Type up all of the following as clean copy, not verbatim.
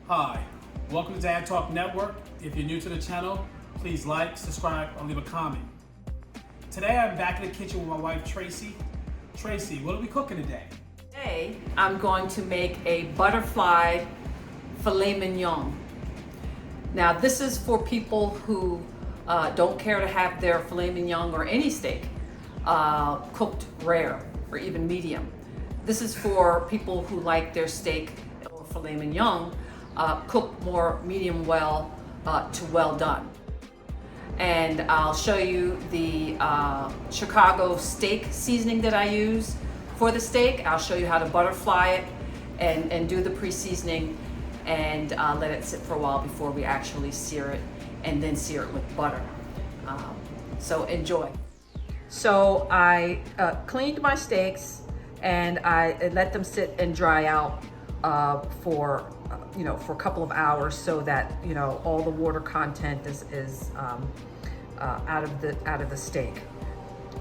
Hi, welcome to Dad Talk Network. If you're new to the channel, please like, subscribe, or leave a comment. Today I'm back in the kitchen with my wife Tracey. Tracey, what are we cooking today? Today I'm going to make a butterfly filet mignon. Now this is for people who don't care to have their filet mignon or any steak cooked rare or even medium. This is for people who like their steak or filet mignon cooked more medium well to well done. And I'll show you the Chicago steak seasoning that I use for the steak. I'll show you how to butterfly it and do the pre-seasoning and let it sit for a while before we actually sear it and then sear it with butter. So enjoy. So I cleaned my steaks and I let them sit and dry out for a couple of hours so that all the water content is out of the steak.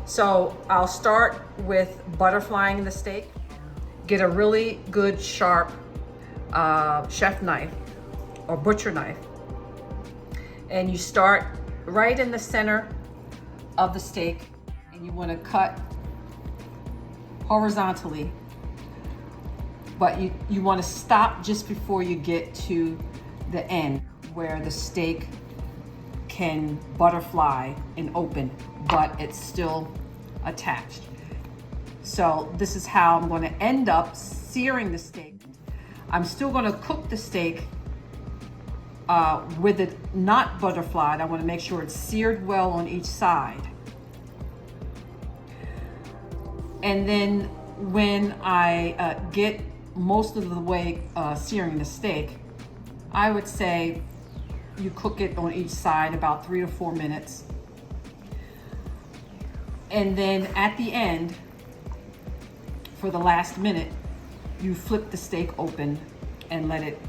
So I'll start with butterflying the steak. Get a really good sharp chef knife or butcher knife, and you start right in the center of the steak, and you want to cut horizontally, but you want to stop just before you get to the end where the steak can butterfly and open, but it's still attached. So this is how I'm going to end up searing the steak. I'm still going to cook the steak with it not butterflied. I want to make sure it's seared well on each side. And then when I get most of the way searing the steak, I would say you cook it on each side about 3 to 4 minutes. And then at the end, for the last minute, you flip the steak open and let it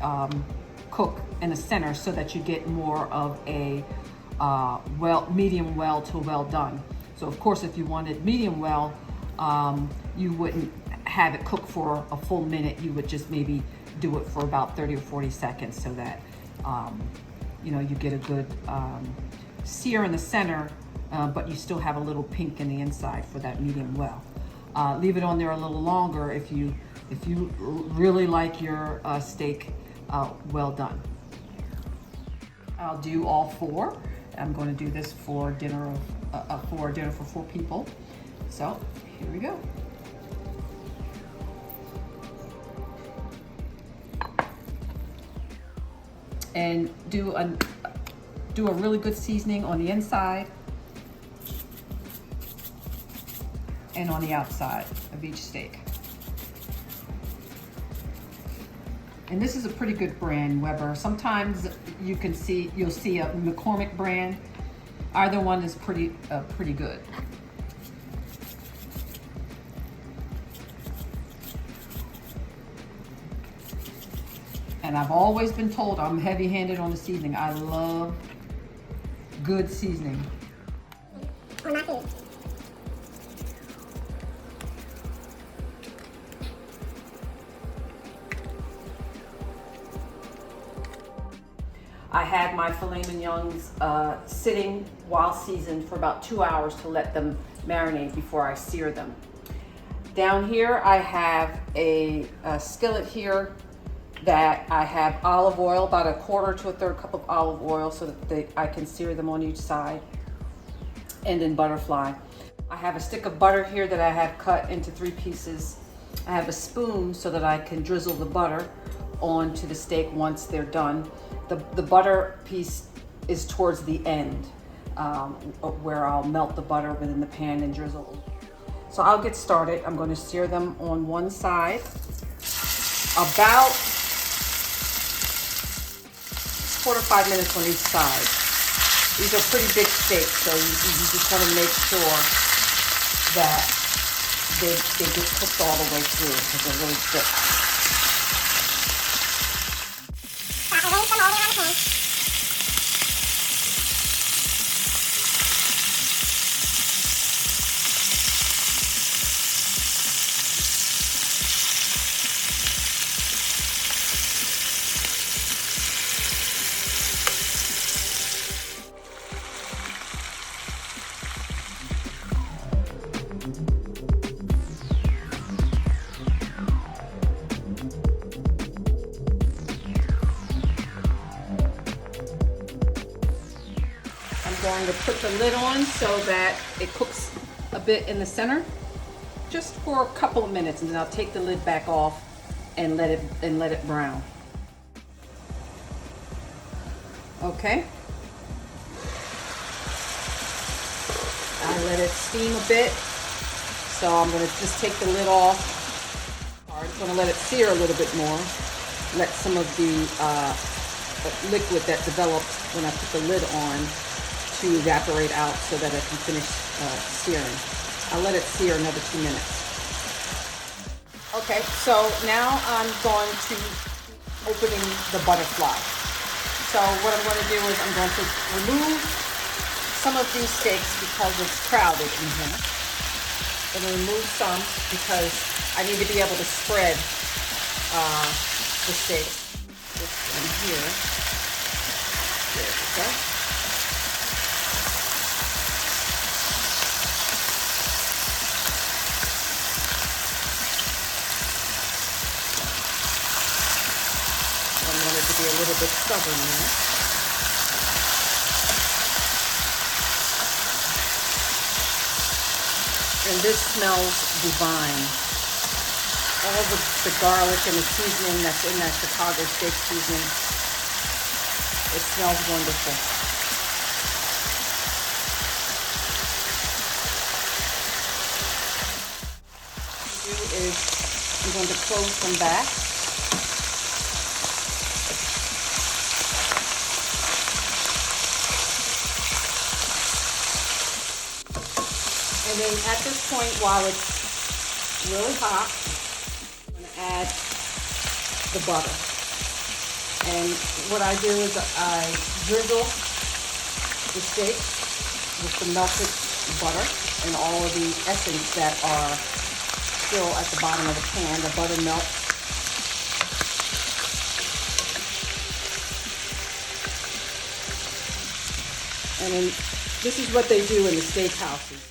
cook in the center so that you get more of a medium well to well done. So of course, if you wanted medium well, you wouldn't have it cook for a full minute. You would just maybe do it for about 30 or 40 seconds so that you get a good sear in the center, but you still have a little pink in the inside for that medium well. Leave it on there a little longer if you really like your steak well done. I'll do all 4. I'm going to do this for dinner for 4 people. So here we go. And do a really good seasoning on the inside and on the outside of each steak. And this is a pretty good brand, Weber. Sometimes you'll see a McCormick brand. Either one is pretty good. And I've always been told I'm heavy-handed on the seasoning. I love good seasoning. On my food. I had my filet mignons sitting while seasoned for about 2 hours to let them marinate before I sear them. Down here I have a skillet here that I have olive oil, about 1/4 to 1/3 cup of olive oil so that I can sear them on each side, and then butterfly. I have a stick of butter here that I have cut into 3 pieces. I have a spoon so that I can drizzle the butter onto the steak once they're done. The butter piece is towards the end where I'll melt the butter within the pan and drizzle. So I'll get started. I'm going to sear them on one side about 4 to 5 minutes on each side. These are pretty big steaks, so you just want to make sure that they get cooked all the way through because they're really thick. going to put the lid on so that it cooks a bit in the center, just for a couple of minutes, and then I'll take the lid back off and let it brown. Okay. I let it steam a bit, so I'm going to just take the lid off. I'm going to let it sear a little bit more. Let some of the liquid that developed when I put the lid on to evaporate out so that I can finish searing. I'll let it sear another 2 minutes. Okay, so now I'm going to opening the butterfly. So what I'm going to do is I'm going to remove some of these steaks because it's crowded in here. I'm going to remove some because I need to be able to spread the steaks. This one here. There we go. I wanted to be a little bit stubborn there. And this smells divine. All the garlic and the seasoning that's in that Chicago steak seasoning, it smells wonderful. What I'm going to do is I'm going to close them back. And then at this point, while it's really hot, I'm going to add the butter. And what I do is I drizzle the steak with the melted butter and all of the essence that are still at the bottom of the pan. The butter melts. And then this is what they do in the steakhouses.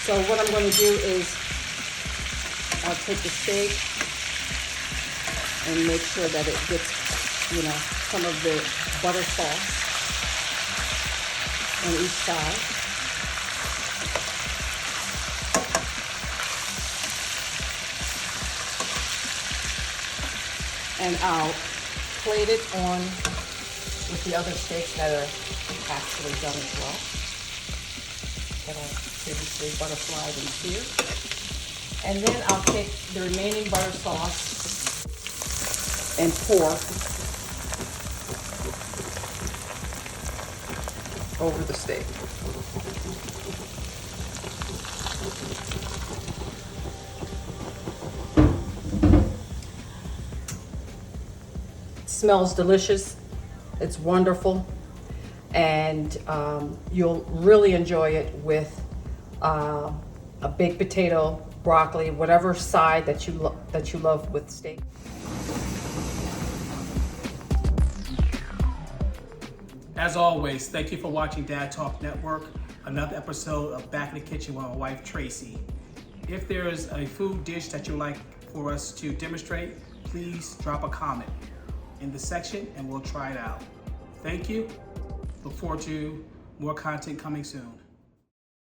So what I'm going to do is I'll take the steak and make sure that it gets, some of the butter sauce on each side. And I'll plate it on with the other steaks that are actually done as well, that are previously butterflied and seared. And then I'll take the remaining butter sauce and pour over the steak. It smells delicious. It's wonderful. And you'll really enjoy it with a baked potato, broccoli, whatever side that you love with steak. As always, thank you for watching Dad Talk Network, another episode of Back in the Kitchen with my wife, Tracey. If there is a food dish that you'd like for us to demonstrate, please drop a comment in the section and we'll try it out. Thank you. Look forward to more content coming soon.